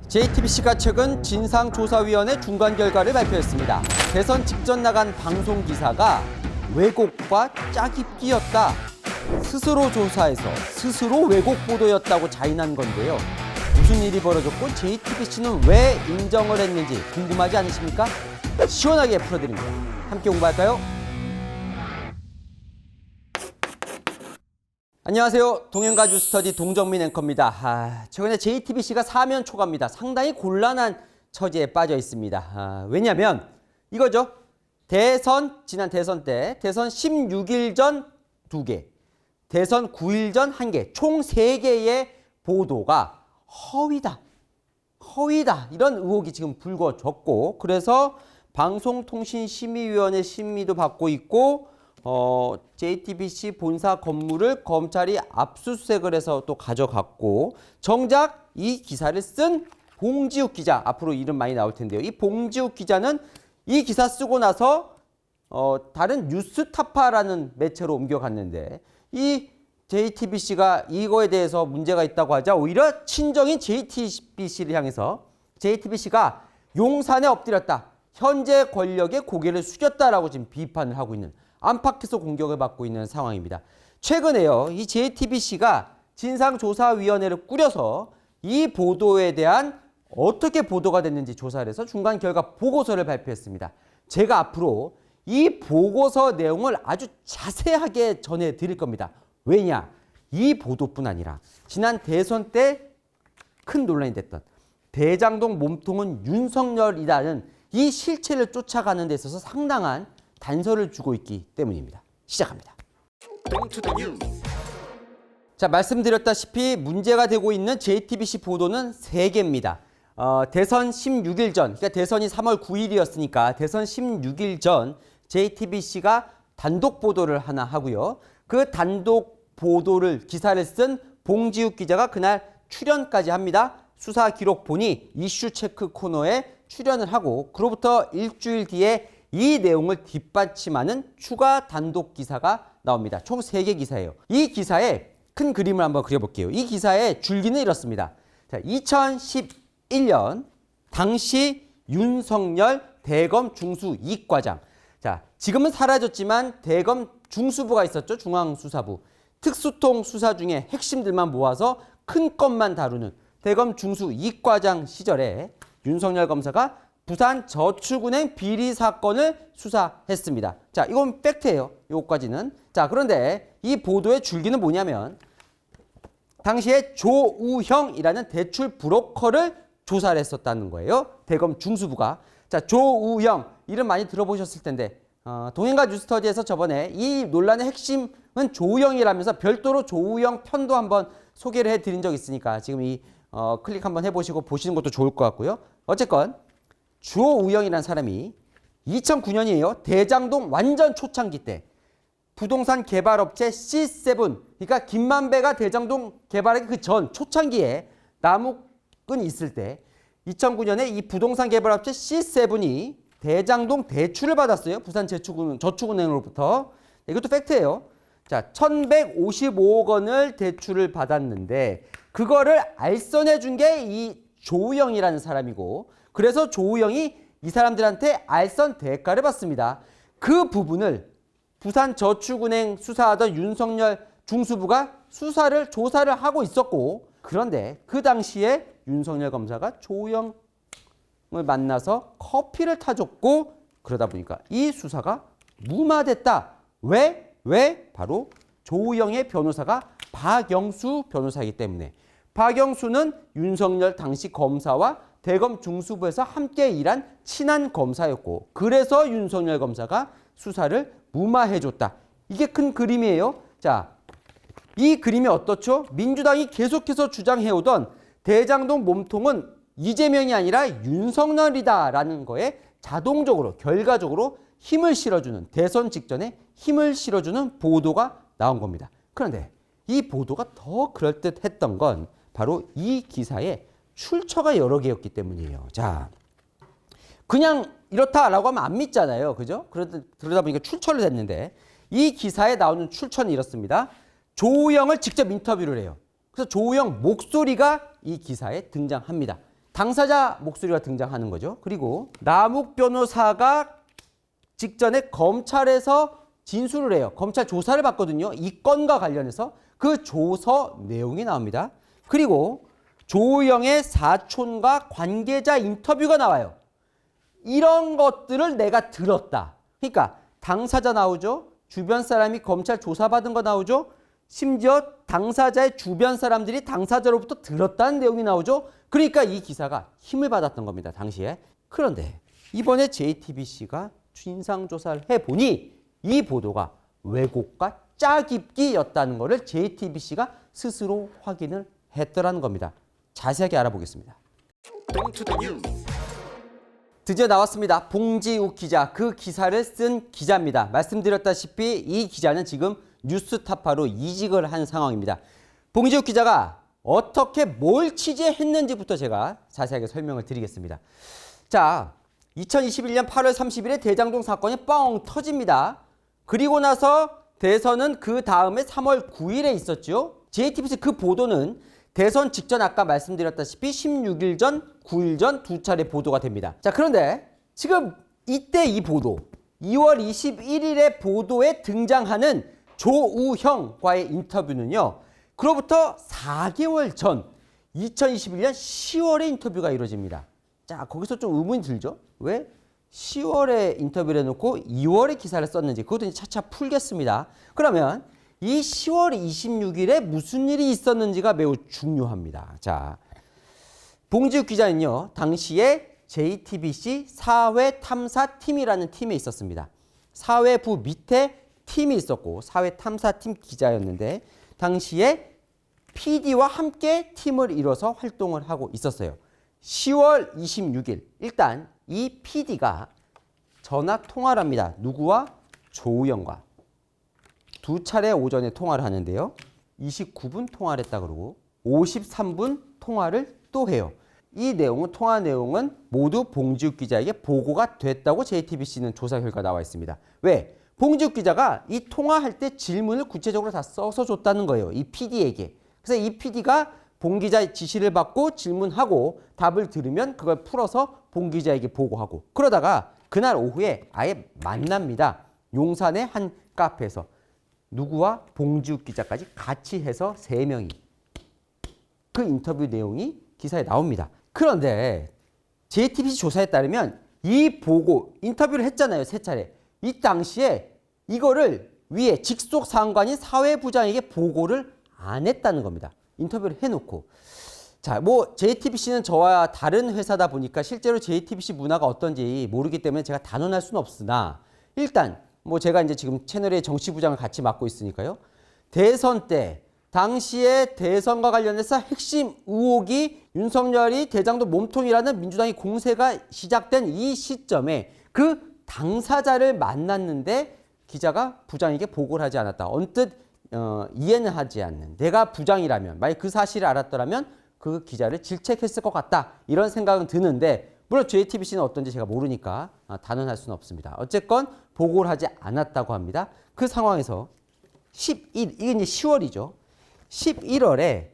JTBC가 최근 진상조사위원회 중간 결과를 발표했습니다. 대선 직전 나간 방송기사가 왜곡과 짜깁기였다. 스스로 조사해서 스스로 왜곡 보도였다고 자인한 건데요. 무슨 일이 벌어졌고 JTBC는 왜 인정을 했는지 궁금하지 않으십니까? 시원하게 풀어드립니다. 함께 공부할까요? 안녕하세요. 동행가주 스터디 동정민 앵커입니다. 최근에 JTBC가 사면 초과입니다. 상당히 곤란한 처지에 빠져 있습니다. 왜냐하면 이거죠. 지난 대선 때 대선 16일 전 2개, 대선 9일 전 1개, 총 3개의 보도가 허위다. 이런 의혹이 지금 불거졌고, 그래서 방송통신심의위원회 심의도 받고 있고, JTBC 본사 건물을 검찰이 압수수색을 해서 또 가져갔고, 정작 이 기사를 쓴 봉지욱 기자, 앞으로 이름 많이 나올 텐데요. 이 봉지욱 기자는 이 기사 쓰고 나서 다른 뉴스타파라는 매체로 옮겨갔는데, 이 JTBC가 이거에 대해서 문제가 있다고 하자 오히려 친정인 JTBC를 향해서 JTBC가 용산에 엎드렸다, 현재 권력의 고개를 숙였다라고 지금 비판을 하고 있는, 안팎에서 공격을 받고 있는 상황입니다. 최근에요, 이 JTBC가 진상조사위원회를 꾸려서 이 보도에 대한 어떻게 보도가 됐는지 조사를 해서 중간 결과 보고서를 발표했습니다. 제가 앞으로 이 보고서 내용을 아주 자세하게 전해드릴 겁니다. 왜냐? 이 보도뿐 아니라 지난 대선 때 큰 논란이 됐던 대장동 몸통은 윤석열이라는 이 실체를 쫓아가는 데 있어서 상당한 단서를 주고 있기 때문입니다. 시작합니다. 자, 말씀드렸다시피 문제가 되고 있는 JTBC 보도는 3개입니다. 대선 16일 전, 그러니까 대선이 3월 9일이었으니까 대선 16일 전 JTBC가 단독 보도를 하나 하고요. 그 단독 보도를, 기사를 쓴 봉지욱 기자가 그날 출연까지 합니다. 수사 기록 보니 이슈 체크 코너에 출연을 하고, 그로부터 일주일 뒤에 이 내용을 뒷받침하는 추가 단독 기사가 나옵니다. 총 3개 기사예요. 이 기사에 큰 그림을 한번 그려볼게요. 이 기사의 줄기는 이렇습니다. 자, 2011년 당시 윤석열 대검 중수 이과장. 자, 지금은 사라졌지만 대검 중수부가 있었죠. 중앙수사부. 특수통 수사 중에 핵심들만 모아서 큰 것만 다루는 대검 중수 이과장 시절에 윤석열 검사가 부산 저축은행 비리 사건을 수사했습니다. 자, 이건 팩트예요. 요거까지는. 자, 그런데 이 보도의 줄기는 뭐냐면 당시에 조우형이라는 대출 브로커를 조사를 했었다는 거예요. 대검 중수부가. 자, 조우형 이름 많이 들어보셨을 텐데 동행가 뉴스터디에서 저번에 이 논란의 핵심은 조우형이라면서 별도로 조우형 편도 한번 소개를 해드린 적 있으니까 지금 이 클릭 한번 해보시고 보시는 것도 좋을 것 같고요. 어쨌건 조우형이라는 사람이 2009년이에요. 대장동 완전 초창기 때 부동산 개발업체 C7, 그러니까 김만배가 대장동 개발하기 그 전 초창기에 남욱은 있을 때 2009년에 이 부동산 개발업체 C7이 대장동 대출을 받았어요. 부산 저축은행으로부터. 이것도 팩트예요. 자, 1155억 원을 대출을 받았는데 그거를 알선해 준 게 이 조우형이라는 사람이고, 그래서 조우형이 이 사람들한테 알선 대가를 받습니다. 그 부분을 부산 저축은행 수사하던 윤석열 중수부가 조사를 하고 있었고, 그런데 그 당시에 윤석열 검사가 조우형을 만나서 커피를 타줬고, 그러다 보니까 이 수사가 무마됐다. 왜? 바로 조우형의 변호사가 박영수 변호사이기 때문에. 박영수는 윤석열 당시 검사와 대검 중수부에서 함께 일한 친한 검사였고, 그래서 윤석열 검사가 수사를 무마해줬다. 이게 큰 그림이에요. 자, 이 그림이 어떻죠? 민주당이 계속해서 주장해오던 대장동 몸통은 이재명이 아니라 윤석열이다라는 거에 자동적으로, 결과적으로 힘을 실어주는, 대선 직전에 힘을 실어주는 보도가 나온 겁니다. 그런데 이 보도가 더 그럴듯했던 건 바로 이 기사에 출처가 여러 개였기 때문이에요. 자, 그냥 이렇다라고 하면 안 믿잖아요. 그죠? 그러다 보니까 출처를 댔는데 이 기사에 나오는 출처는 이렇습니다. 조우형을 직접 인터뷰를 해요. 그래서 조우형 목소리가 이 기사에 등장합니다. 당사자 목소리가 등장하는 거죠. 그리고 남욱 변호사가 직전에 검찰에서 진술을 해요. 검찰 조사를 받거든요. 이 건과 관련해서 그 조서 내용이 나옵니다. 그리고 조우영의 사촌과 관계자 인터뷰가 나와요. 이런 것들을 내가 들었다. 그러니까 당사자 나오죠. 주변 사람이 검찰 조사받은 거 나오죠. 심지어 당사자의 주변 사람들이 당사자로부터 들었다는 내용이 나오죠. 그러니까 이 기사가 힘을 받았던 겁니다. 당시에. 그런데 이번에 JTBC가 진상조사를 해보니 이 보도가 왜곡과 짜깁기였다는 것을 JTBC가 스스로 확인을 했더라는 겁니다. 자세하게 알아보겠습니다. 드디어 나왔습니다. 봉지욱 기자, 그 기사를 쓴 기자입니다. 말씀드렸다시피 이 기자는 지금 뉴스타파로 이직을 한 상황입니다. 봉지욱 기자가 어떻게 뭘 취재했는지부터 제가 자세하게 설명을 드리겠습니다. 자, 2021년 8월 30일에 대장동 사건이 뻥 터집니다. 그리고 나서 대선은 그 다음에 3월 9일에 있었죠. JTBC 그 보도는 대선 직전 아까 말씀드렸다시피 16일 전, 9일 전 두 차례 보도가 됩니다. 자, 그런데 지금 이때 이 보도, 2월 21일에 보도에 등장하는 조우형과의 인터뷰는요. 그로부터 4개월 전 2021년 10월에 인터뷰가 이루어집니다. 자, 거기서 좀 의문이 들죠? 왜 10월에 인터뷰를 해놓고 2월에 기사를 썼는지 그것도 이제 차차 풀겠습니다. 그러면 이 10월 26일에 무슨 일이 있었는지가 매우 중요합니다. 자, 봉지욱 기자는요, 당시에 JTBC 사회탐사팀이라는 팀에 있었습니다. 사회부 밑에 팀이 있었고 사회탐사팀 기자였는데 당시에 PD와 함께 팀을 이뤄서 활동을 하고 있었어요. 10월 26일 일단 이 PD가 전화 통화를 합니다. 누구와? 조우영과. 두 차례 오전에 통화를 하는데요. 29분 통화를 했다 그러고 53분 통화를 또 해요. 이 내용은 통화 내용은 모두 봉지욱 기자에게 보고가 됐다고 JTBC는 조사 결과 나와 있습니다. 왜? 봉지욱 기자가 이 통화할 때 질문을 구체적으로 다 써서 줬다는 거예요. 이 PD에게. 그래서 이 PD가 봉 기자의 지시를 받고 질문하고 답을 들으면 그걸 풀어서 봉 기자에게 보고하고 그러다가 그날 오후에 아예 만납니다. 용산의 한 카페에서. 누구와? 봉지욱 기자까지 같이 해서 3명이. 그 인터뷰 내용이 기사에 나옵니다. 그런데 JTBC 조사에 따르면 이 보고, 인터뷰를 했잖아요. 3차례. 이 당시에 이거를 위에 직속 상관인 사회부장에게 보고를 안 했다는 겁니다. 인터뷰를 해놓고. 자, 뭐 JTBC는 저와 다른 회사다 보니까 실제로 JTBC 문화가 어떤지 모르기 때문에 제가 단언할 수는 없으나 일단 뭐 제가 이제 지금 채널의 정치부장을 같이 맡고 있으니까요. 대선 때 당시에 대선과 관련해서 핵심 의혹이 윤석열이 대장동 몸통이라는 민주당의 공세가 시작된 이 시점에 그 당사자를 만났는데 기자가 부장에게 보고를 하지 않았다. 언뜻 이해는 하지 않는. 내가 부장이라면, 만약 그 사실을 알았더라면 그 기자를 질책했을 것 같다. 이런 생각은 드는데 물론 JTBC는 어떤지 제가 모르니까 단언할 수는 없습니다. 어쨌건 보고를 하지 않았다고 합니다. 그 상황에서 이게 이제 10월이죠. 11월에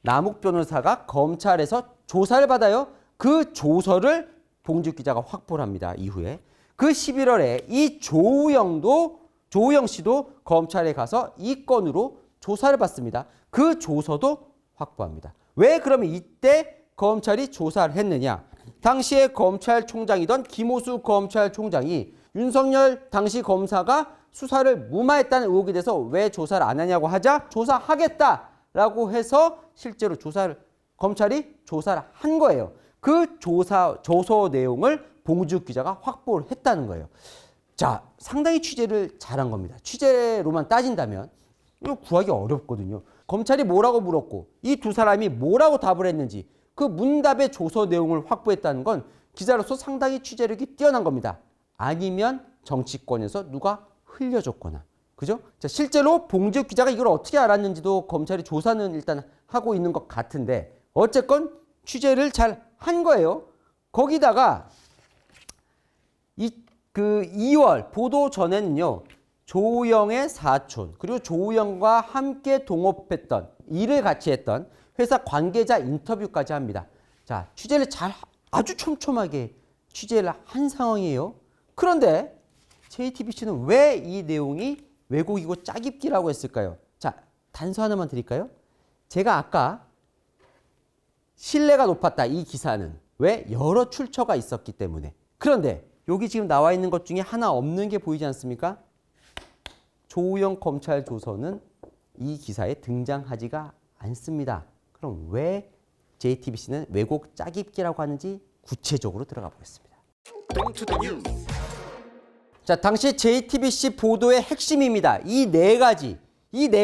남욱 변호사가 검찰에서 조사를 받아요. 그 조서를 봉지욱 기자가 확보를 합니다. 이후에. 그 11월에 이 조우영 씨도 검찰에 가서 이 건으로 조사를 받습니다. 그 조서도 확보합니다. 왜 그러면 이때 검찰이 조사를 했느냐? 당시에 검찰총장이던 김호수 검찰총장이 윤석열 당시 검사가 수사를 무마했다는 의혹에 대해서 왜 조사를 안 하냐고 하자 조사하겠다라고 해서 실제로 검찰이 조사를 한 거예요. 그 조서 내용을 봉지욱 기자가 확보를 했다는 거예요. 자, 상당히 취재를 잘한 겁니다. 취재로만 따진다면 이거 구하기 어렵거든요. 검찰이 뭐라고 물었고 이 두 사람이 뭐라고 답을 했는지 그 문답의 조서 내용을 확보했다는 건 기자로서 상당히 취재력이 뛰어난 겁니다. 아니면 정치권에서 누가 흘려줬거나. 그죠? 자, 실제로 봉지욱 기자가 이걸 어떻게 알았는지도 검찰이 조사는 일단 하고 있는 것 같은데 어쨌건 취재를 잘 한 거예요. 거기다가 2월 보도 전에는요. 조우영의 사촌 그리고 조우영과 함께 동업했던 일을 같이 했던 회사 관계자 인터뷰까지 합니다. 자, 취재를 아주 촘촘하게 취재를 한 상황이에요. 그런데 JTBC는 왜 이 내용이 왜곡이고 짜깁기라고 했을까요? 자, 단서 하나만 드릴까요? 제가 아까 신뢰가 높았다, 이 기사는. 왜? 여러 출처가 있었기 때문에. 그런데 여기 지금 나와 있는 것 중에 하나 없는 게 보이지 않습니까? 조우영 검찰 조서는 이 기사에 등장하지가 않습니다. 그럼 왜 JTBC는 왜곡 짜깁기라고 하는지 구체적으로 들어가 보겠습니다. 자, 당시 JTBC 보도의 핵심입니다. 이 네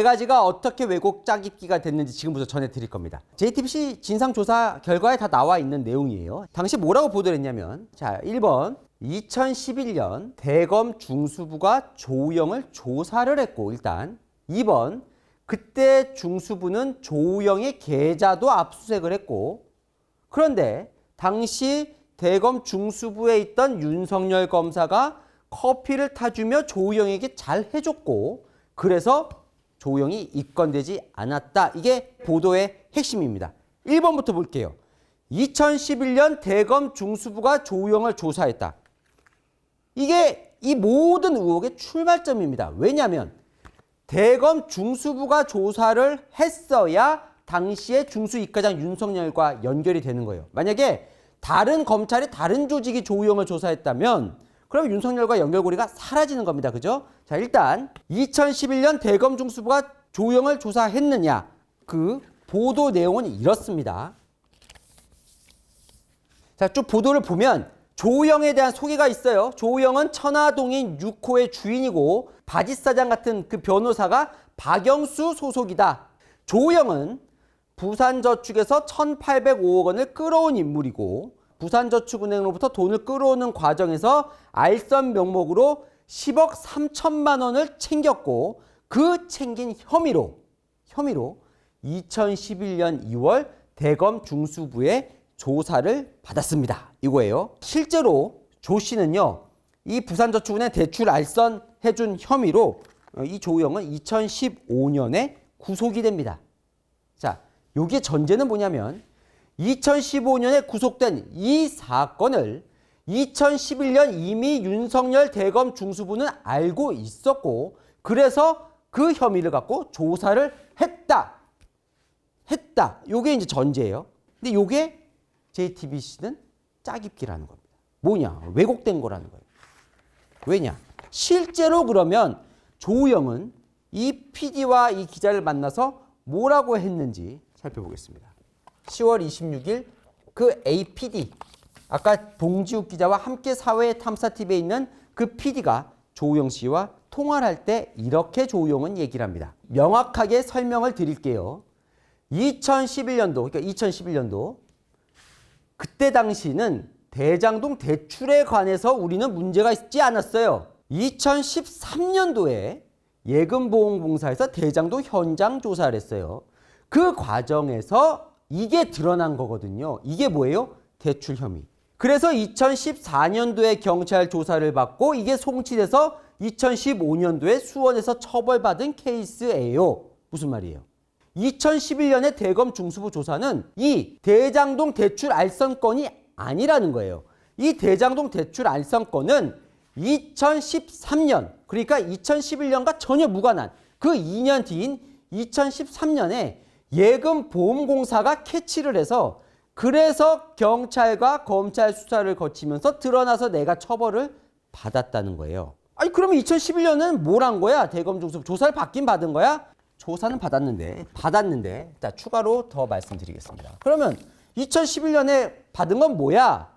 가지가 어떻게 왜곡 짜깁기가 됐는지 지금부터 전해드릴 겁니다. JTBC 진상조사 결과에 다 나와 있는 내용이에요. 당시 뭐라고 보도를 했냐면, 자, 1번 2011년 대검 중수부가 조우영을 조사를 했고, 일단 2번 그때 중수부는 조우영의 계좌도 압수수색을 했고, 그런데 당시 대검 중수부에 있던 윤석열 검사가 커피를 타주며 조우영에게 잘 해줬고, 그래서 조우영이 입건되지 않았다. 이게 보도의 핵심입니다. 1번부터 볼게요. 2011년 대검 중수부가 조우영을 조사했다. 이게 이 모든 의혹의 출발점입니다. 왜냐하면 대검 중수부가 조사를 했어야 당시의 중수 이과장 윤석열과 연결이 되는 거예요. 만약에 다른 검찰이 다른 조직이 조우영을 조사했다면 그럼 윤석열과 연결고리가 사라지는 겁니다. 그죠? 자, 일단 2011년 대검 중수부가 조우영을 조사했느냐? 그 보도 내용은 이렇습니다. 자, 쭉 보도를 보면 조우영에 대한 소개가 있어요. 조우영은 천화동인 6호의 주인이고 바지사장 같은 그 변호사가 박영수 소속이다. 조우영은 부산저축에서 1,805억 원을 끌어온 인물이고 부산저축은행으로부터 돈을 끌어오는 과정에서 알선 명목으로 10억 3천만 원을 챙겼고 그 챙긴 혐의로 2011년 2월 대검 중수부의 조사를 받았습니다. 이거예요. 실제로 조 씨는요, 이 부산저축은행 대출 알선 해준 혐의로 이 조우영은 2015년에 구속이 됩니다. 자, 여기에 전제는 뭐냐면 2015년에 구속된 이 사건을 2011년 이미 윤석열 대검 중수부는 알고 있었고 그래서 그 혐의를 갖고 조사를 했다. 요게 이제 전제예요. 근데 요게 JTBC는 짜깁기라는 겁니다. 뭐냐? 왜곡된 거라는 거예요. 왜냐? 실제로 그러면 조우영은 이 PD와 이 기자를 만나서 뭐라고 했는지 살펴보겠습니다. 10월 26일 그 APD, 아까 봉지욱 기자와 함께 사회탐사TV에 있는 그 PD가 조우영 씨와 통화를 할 때 이렇게 조우영은 얘기를 합니다. 명확하게 설명을 드릴게요. 2011년도, 그러니까 2011년도 그때 당시는 대장동 대출에 관해서 우리는 문제가 있지 않았어요. 2013년도에 예금보험공사에서 대장동 현장 조사를 했어요. 그 과정에서 이게 드러난 거거든요. 이게 뭐예요? 대출 혐의. 그래서 2014년도에 경찰 조사를 받고 이게 송치돼서 2015년도에 수원에서 처벌받은 케이스예요. 무슨 말이에요? 2011년에 대검 중수부 조사는 이 대장동 대출 알선 건이 아니라는 거예요. 이 대장동 대출 알선 건은 2013년, 그러니까 2011년과 전혀 무관한 그 2년 뒤인 2013년에 예금보험공사가 캐치를 해서 그래서 경찰과 검찰 수사를 거치면서 드러나서 내가 처벌을 받았다는 거예요. 아니 그러면 2011년은 뭘 한 거야? 대검 중수부 조사를 받긴 받은 거야? 조사는 받았는데 자, 추가로 더 말씀드리겠습니다. 그러면 2011년에 받은 건 뭐야?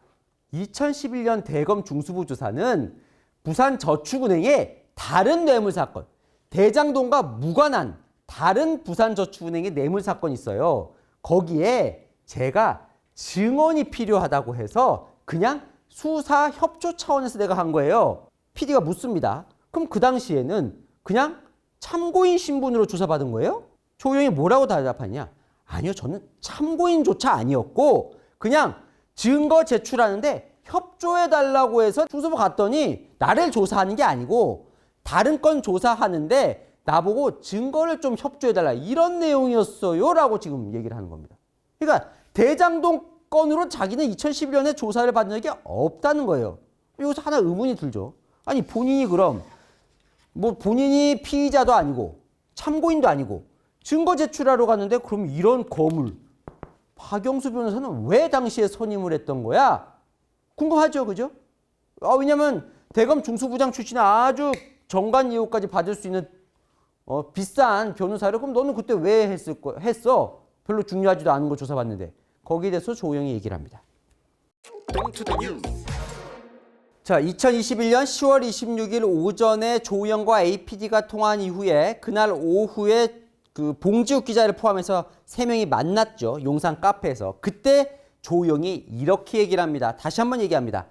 2011년 대검 중수부 조사는 부산저축은행의 다른 뇌물사건, 대장동과 무관한 다른 부산저축은행의 뇌물사건이 있어요. 거기에 제가 증언이 필요하다고 해서 그냥 수사 협조 차원에서 내가 한 거예요. PD가 묻습니다. 그럼 그 당시에는 그냥 참고인 신분으로 조사받은 거예요? 조우영이 뭐라고 대답하냐? 아니요, 저는 참고인조차 아니었고 그냥 증거 제출하는데 협조해달라고 해서 중수부 갔더니 나를 조사하는 게 아니고 다른 건 조사하는데 나보고 증거를 좀 협조해달라 이런 내용이었어요 라고 지금 얘기를 하는 겁니다. 그러니까 대장동 건으로 자기는 2011년에 조사를 받은 적이 없다는 거예요. 여기서 하나 의문이 들죠. 아니 본인이 그럼 뭐 본인이 피의자도 아니고 참고인도 아니고 증거 제출하러 갔는데 그럼 이런 거물 박영수 변호사는 왜 당시에 선임을 했던 거야? 궁금하죠, 그죠? 왜냐면 대검 중수부장 출신의 아주 정관 예우까지 받을 수 있는 비싼 변호사를 그럼 너는 그때 왜 했어? 별로 중요하지도 않은 거 조사받는데. 거기에 대해서 조영이 얘기를 합니다. 자, 2021년 10월 26일 오전에 조영과 APD가 통화한 이후에 그날 오후에 그 봉지욱 기자를 포함해서 3명이 만났죠. 용산 카페에서. 그때 조영이 이렇게 얘기를 합니다. 다시 한번 얘기합니다.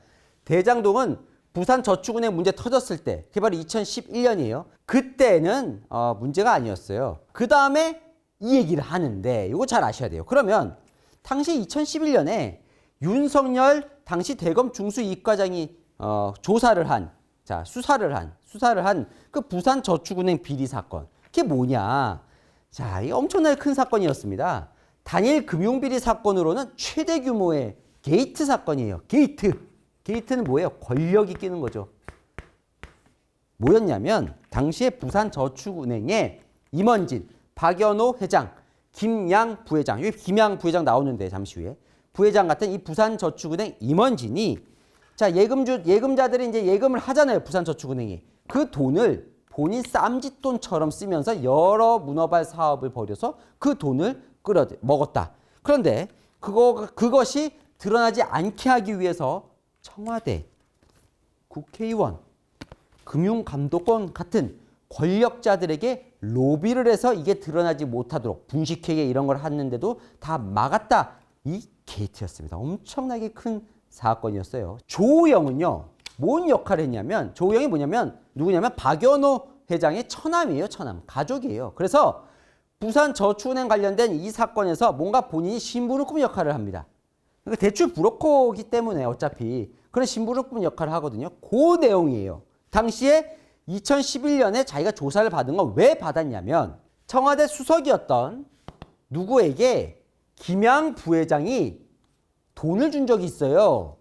대장동은 부산저축은행 문제 터졌을 때, 그게 바로 2011년이에요. 그때는 문제가 아니었어요. 그 다음에 이 얘기를 하는데 이거 잘 아셔야 돼요. 그러면 당시 2011년에 윤석열 당시 대검 중수이과장이 조사를 한, 자 수사를 한 그 부산저축은행 비리 사건. 그게 뭐냐? 자, 이 엄청나게 큰 사건이었습니다. 단일 금융비리 사건으로는 최대 규모의 게이트 사건이에요. 게이트는 뭐예요? 권력이 끼는 거죠. 뭐였냐면 당시에 부산저축은행에 임원진, 박연호 회장, 김양 부회장, 여기 김양 부회장 나오는데 잠시 후에 부회장 같은 이 부산저축은행 임원진이 자 예금자들이 이제 예금을 하잖아요. 부산저축은행이 그 돈을 본인 쌈짓돈처럼 쓰면서 여러 문어발 사업을 벌여서 그 돈을 먹었다. 그런데 그것이 드러나지 않게 하기 위해서 청와대, 국회의원, 금융감독원 같은 권력자들에게 로비를 해서 이게 드러나지 못하도록 분식회계 이런 걸 했는데도 다 막았다. 이 게이트였습니다. 엄청나게 큰 사건이었어요. 조영은요. 뭔 역할을 했냐면 조영이 뭐냐면 누구냐면 박연호 회장의 처남이에요. 처남. 가족이에요. 그래서 부산저축은행 관련된 이 사건에서 뭔가 본인이 심부름꾼 역할을 합니다. 그러니까 대출 브로커이기 때문에 어차피 그런 심부름꾼 역할을 하거든요. 그 내용이에요. 당시에 2011년에 자기가 조사를 받은 건 왜 받았냐면 청와대 수석이었던 누구에게 김양 부회장이 돈을 준 적이 있어요.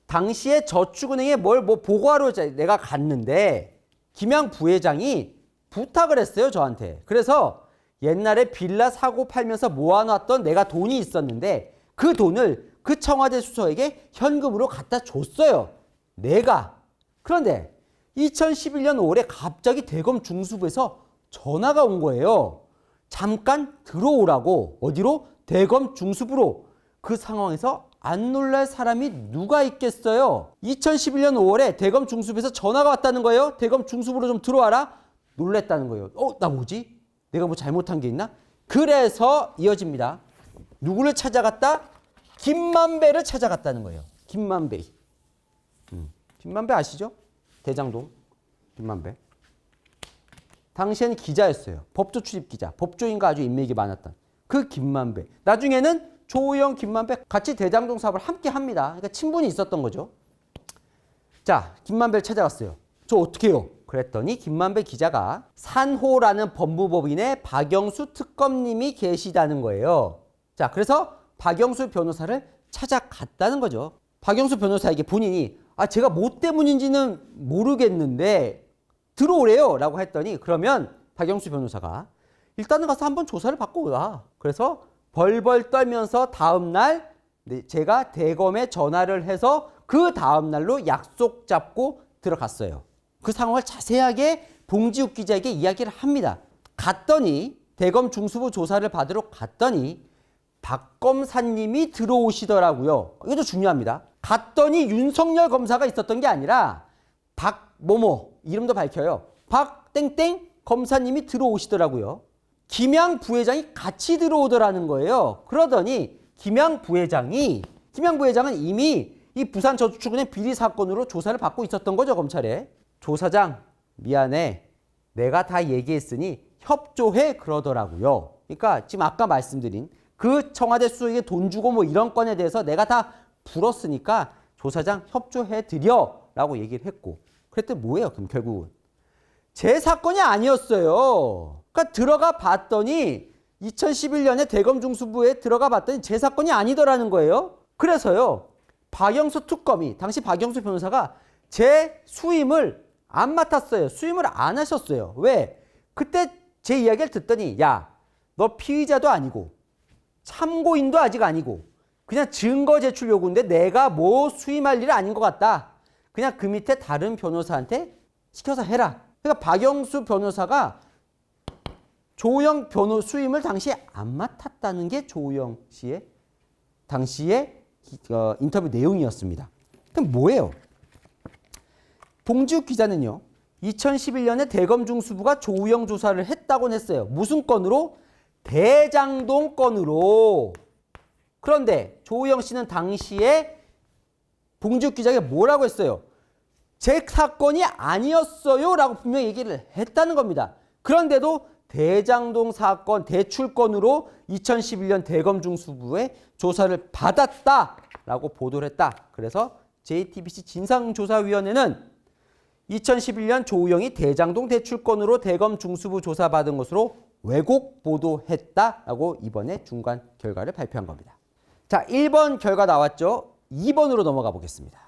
당시에 저축은행에 뭐 보고하러 내가 갔는데 김양 부회장이 부탁을 했어요. 저한테. 그래서 옛날에 빌라 사고 팔면서 모아놨던 내가 돈이 있었는데 그 돈을 그 청와대 수석에게 현금으로 갖다 줬어요. 내가. 그런데 2011년 5월에 갑자기 대검 중수부에서 전화가 온 거예요. 잠깐 들어오라고. 어디로? 대검 중수부로. 그 상황에서 안 놀랄 사람이 누가 있겠어요? 2011년 5월에 대검 중수부에서 전화가 왔다는 거예요. 대검 중수부로 좀 들어와라. 놀랬다는 거예요. 나 뭐지? 내가 뭐 잘못한 게 있나? 그래서 이어집니다. 누구를 찾아갔다? 김만배를 찾아갔다는 거예요. 김만배. 김만배 아시죠? 대장동 김만배. 당시에는 기자였어요. 법조 출입 기자. 법조인과 아주 인맥이 많았던 그 김만배. 나중에는 조영, 김만배 같이 대장동 사업을 함께 합니다. 그러니까 친분이 있었던 거죠. 자, 김만배를 찾아갔어요. 저 어떻게 해요? 그랬더니 김만배 기자가 산호라는 법무법인의 박영수 특검님이 계시다는 거예요. 자, 그래서 박영수 변호사를 찾아갔다는 거죠. 박영수 변호사에게 본인이 제가 뭐 때문인지는 모르겠는데 들어오래요 라고 했더니 그러면 박영수 변호사가 일단은 가서 한번 조사를 받고 오라. 그래서 벌벌 떨면서 다음날 제가 대검에 전화를 해서 그 다음날로 약속 잡고 들어갔어요. 그 상황을 자세하게 봉지욱 기자에게 이야기를 합니다. 갔더니 대검 중수부 조사를 받으러 갔더니 박 검사님이 들어오시더라고요. 이것도 중요합니다. 갔더니 윤석열 검사가 있었던 게 아니라 박 뭐뭐 이름도 밝혀요. 박 땡땡 검사님이 들어오시더라고요. 김양 부회장이 같이 들어오더라는 거예요. 그러더니 김양 부회장은 이미 이 부산저축은행 비리 사건으로 조사를 받고 있었던 거죠, 검찰에. 조사장 미안해. 내가 다 얘기했으니 협조해 그러더라고요. 그러니까 지금 아까 말씀드린 그 청와대 수석에게 돈 주고 뭐 이런 건에 대해서 내가 다 풀었으니까 조사장 협조해 드려 라고 얘기를 했고 그랬더니 뭐예요? 그럼 결국은 제 사건이 아니었어요. 그러니까 들어가 봤더니 2011년에 대검 중수부에 들어가 봤더니 제 사건이 아니더라는 거예요. 그래서요, 박영수 특검이, 당시 박영수 변호사가 제 수임을 안 맡았어요. 수임을 안 하셨어요. 왜? 그때 제 이야기를 듣더니, 야, 너 피의자도 아니고 참고인도 아직 아니고 그냥 증거 제출 요구인데 내가 뭐 수임할 일은 아닌 것 같다. 그냥 그 밑에 다른 변호사한테 시켜서 해라. 그러니까 박영수 변호사가 조우영 변호 수임을 당시에 안 맡았다는 게 조우영 씨의 당시의 인터뷰 내용이었습니다. 그럼 뭐예요? 봉지욱 기자는요, 2011년에 대검 중수부가 조우영 조사를 했다고 했어요. 무슨 건으로? 대장동 건으로. 그런데 조우영 씨는 당시에 봉지욱 기자에게 뭐라고 했어요? 제 사건이 아니었어요 라고 분명히 얘기를 했다는 겁니다. 그런데도 대장동 사건 대출건으로 2011년 대검 중수부에 조사를 받았다라고 보도를 했다. 그래서 JTBC 진상조사위원회는 2011년 조우영이 대장동 대출건으로 대검 중수부 조사받은 것으로 왜곡 보도했다라고 이번에 중간 결과를 발표한 겁니다. 자, 1번 결과 나왔죠? 2번으로 넘어가 보겠습니다.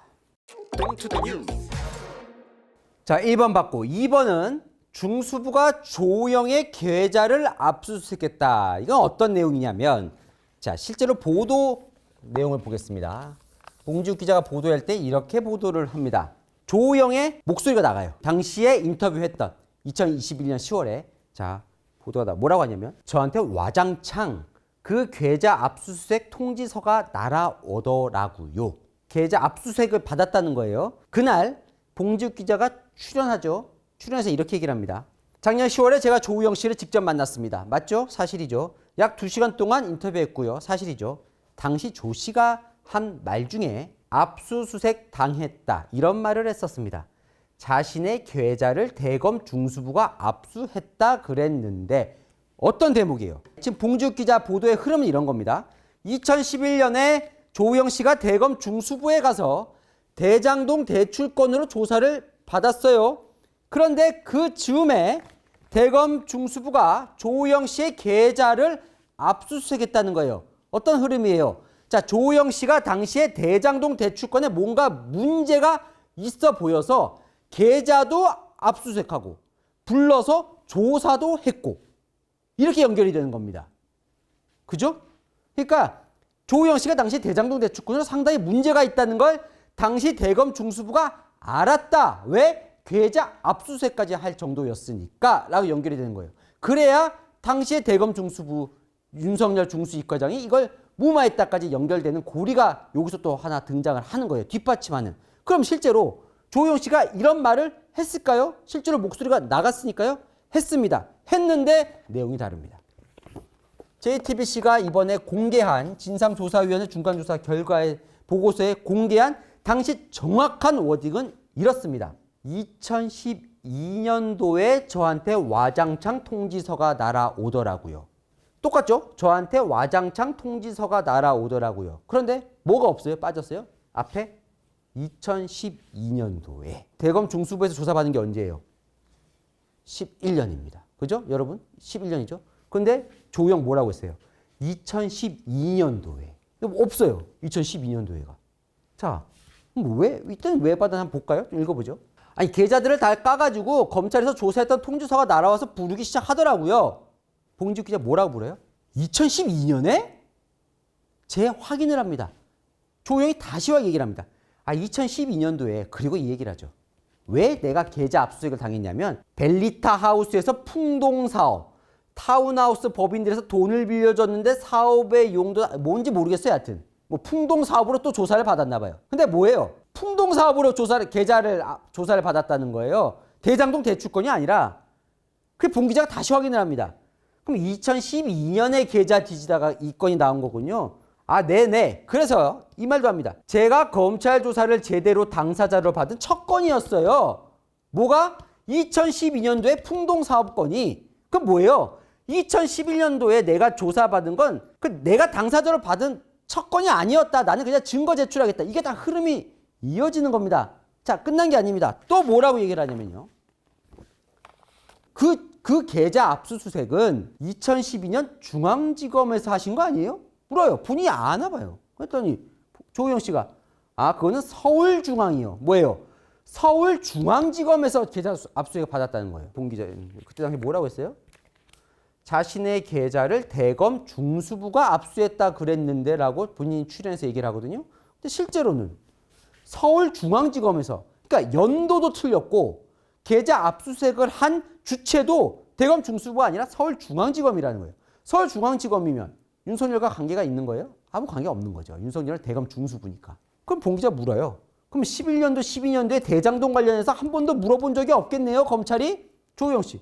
자, 1번 받고 2번은 중수부가 조우영의 계좌를 압수수색했다. 이건 어떤 내용이냐면, 자, 실제로 보도 내용을 보겠습니다. 봉지욱 기자가 보도할 때 이렇게 보도를 합니다. 조우영의 목소리가 나가요. 당시에 인터뷰했던 2021년 10월에 자, 보도가 뭐라고 하냐면, 저한테 와장창 그 계좌 압수수색 통지서가 날아오더라고요. 계좌 압수수색을 받았다는 거예요. 그날 봉지욱 기자가 출연하죠. 출연해서 이렇게 얘기를 합니다. 작년 10월에 제가 조우영 씨를 직접 만났습니다. 맞죠? 사실이죠. 약 2시간 동안 인터뷰했고요. 사실이죠. 당시 조 씨가 한 말 중에 압수수색 당했다 이런 말을 했었습니다. 자신의 계좌를 대검 중수부가 압수했다 그랬는데 어떤 대목이에요? 지금 봉지욱 기자 보도의 흐름은 이런 겁니다. 2011년에 조우영 씨가 대검 중수부에 가서 대장동 대출건으로 조사를 받았어요. 그런데 그 즈음에 대검 중수부가 조우영 씨의 계좌를 압수수색했다는 거예요. 어떤 흐름이에요? 자, 조우영 씨가 당시에 대장동 대출건에 뭔가 문제가 있어 보여서 계좌도 압수수색하고 불러서 조사도 했고 이렇게 연결이 되는 겁니다. 그죠? 그러니까 조우영 씨가 당시 대장동 대출건으로 상당히 문제가 있다는 걸 당시 대검 중수부가 알았다. 왜? 계좌 압수수색까지 할 정도였으니까 라고 연결이 되는 거예요. 그래야 당시에 대검 중수부 윤석열 중수이과장이 이걸 무마했다까지 연결되는 고리가 여기서 또 하나 등장을 하는 거예요. 뒷받침하는. 그럼 실제로 조우영 씨가 이런 말을 했을까요? 실제로 목소리가 나갔으니까요? 했습니다. 했는데 내용이 다릅니다. JTBC가 이번에 공개한 진상조사위원회 중간조사 결과의 보고서에 공개한 당시 정확한 워딩은 이렇습니다. 2012년도에 저한테 와장창 통지서가 날아오더라고요. 똑같죠? 저한테 와장창 통지서가 날아오더라고요. 그런데 뭐가 없어요? 빠졌어요? 앞에 2012년도에 대검 중수부에서 조사받은 게 언제예요? 11년입니다. 그죠? 여러분? 11년이죠? 근데 조우영 뭐라고 했어요? 2012년도에. 없어요. 2012년도에가. 자, 왜? 이때는 왜 받았나 한번 볼까요? 좀 읽어보죠. 아니, 계좌들을 다 까가지고 검찰에서 조사했던 통지서가 날아와서 부르기 시작하더라고요. 봉지욱 기자 뭐라고 부르요? 2012년에? 제 확인을 합니다. 조우영이 다시 얘기를 합니다. 2012년도에 그리고 이 얘기를 하죠. 왜 내가 계좌 압수수색을 당했냐면 벨리타 하우스에서 풍동사업, 타운하우스 법인들에서 돈을 빌려줬는데 사업의 용도가 뭔지 모르겠어요. 하여튼 뭐 풍동사업으로 또 조사를 받았나 봐요. 근데 뭐예요? 풍동사업으로 조사를 받았다는 거예요. 대장동 대출건이 아니라. 그게 봉 기자가 다시 확인을 합니다. 그럼 2012년에 계좌 뒤지다가 이 건이 나온 거군요. 네네. 그래서 이 말도 합니다. 제가 검찰 조사를 제대로 당사자로 받은 첫 건이었어요. 뭐가? 2012년도에 풍동사업건이. 그럼 뭐예요? 2011년도에 내가 조사받은 건 내가 당사자로 받은 첫 건이 아니었다. 나는 그냥 증거 제출하겠다. 이게 다 흐름이 이어지는 겁니다. 자, 끝난 게 아닙니다. 또 뭐라고 얘기를 하냐면요. 그 계좌 압수수색은 2012년 중앙지검에서 하신 거 아니에요? 물어요. 본인이 아나 봐요. 그랬더니 조우영 씨가 그거는 서울중앙이요. 뭐예요? 서울중앙지검에서 계좌 압수수색 받았다는 거예요. 봉 기자 그때 당시 뭐라고 했어요? 자신의 계좌를 대검 중수부가 압수했다 그랬는데라고 본인이 출연해서 얘기를 하거든요. 근데 실제로는 서울중앙지검에서 그러니까 연도도 틀렸고 계좌 압수수색을 한 주체도 대검 중수부가 아니라 서울중앙지검이라는 거예요. 서울중앙지검이면 윤석열과 관계가 있는 거예요? 아무 관계 없는 거죠. 윤석열 대검 중수부니까. 그럼 봉 기자 물어요. 그럼 11년도, 12년도에 대장동 관련해서 한 번도 물어본 적이 없겠네요, 검찰이? 조우영 씨.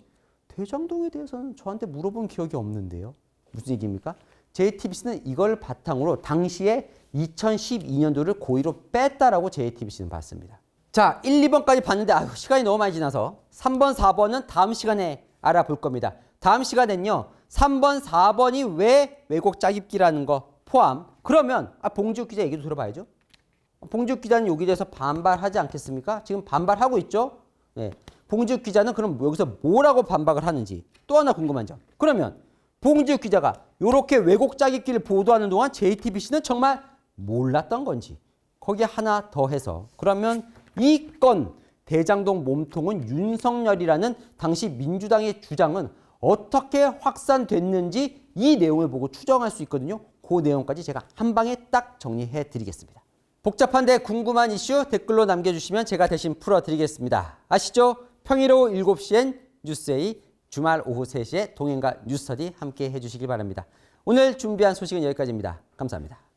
대장동에 대해서는 저한테 물어본 기억이 없는데요. 무슨 얘기입니까? JTBC는 이걸 바탕으로 당시에 2012년도를 고의로 뺐다라고 JTBC는 봤습니다. 자, 1, 2번까지 봤는데 시간이 너무 많이 지나서 3번, 4번은 다음 시간에 알아볼 겁니다. 다음 시간엔요. 3번, 4번이 왜 왜곡 짜깁기라는 거 포함. 그러면 봉지욱 기자 얘기도 들어봐야죠. 봉지욱 기자는 여기에 대해서 반발하지 않겠습니까? 지금 반발하고 있죠? 네. 봉지욱 기자는 그럼 여기서 뭐라고 반박을 하는지 또 하나 궁금한 점. 그러면 봉지욱 기자가 이렇게 왜곡 짜깁기를 보도하는 동안 JTBC는 정말 몰랐던 건지 거기에 하나 더 해서 그러면 이 건 대장동 몸통은 윤석열이라는 당시 민주당의 주장은 어떻게 확산됐는지 이 내용을 보고 추정할 수 있거든요. 그 내용까지 제가 한 방에 딱 정리해 드리겠습니다. 복잡한데 궁금한 이슈 댓글로 남겨주시면 제가 대신 풀어드리겠습니다. 아시죠? 평일 오후 7시엔 뉴스에이, 주말 오후 3시에 동행과 뉴스터디 함께 해주시기 바랍니다. 오늘 준비한 소식은 여기까지입니다. 감사합니다.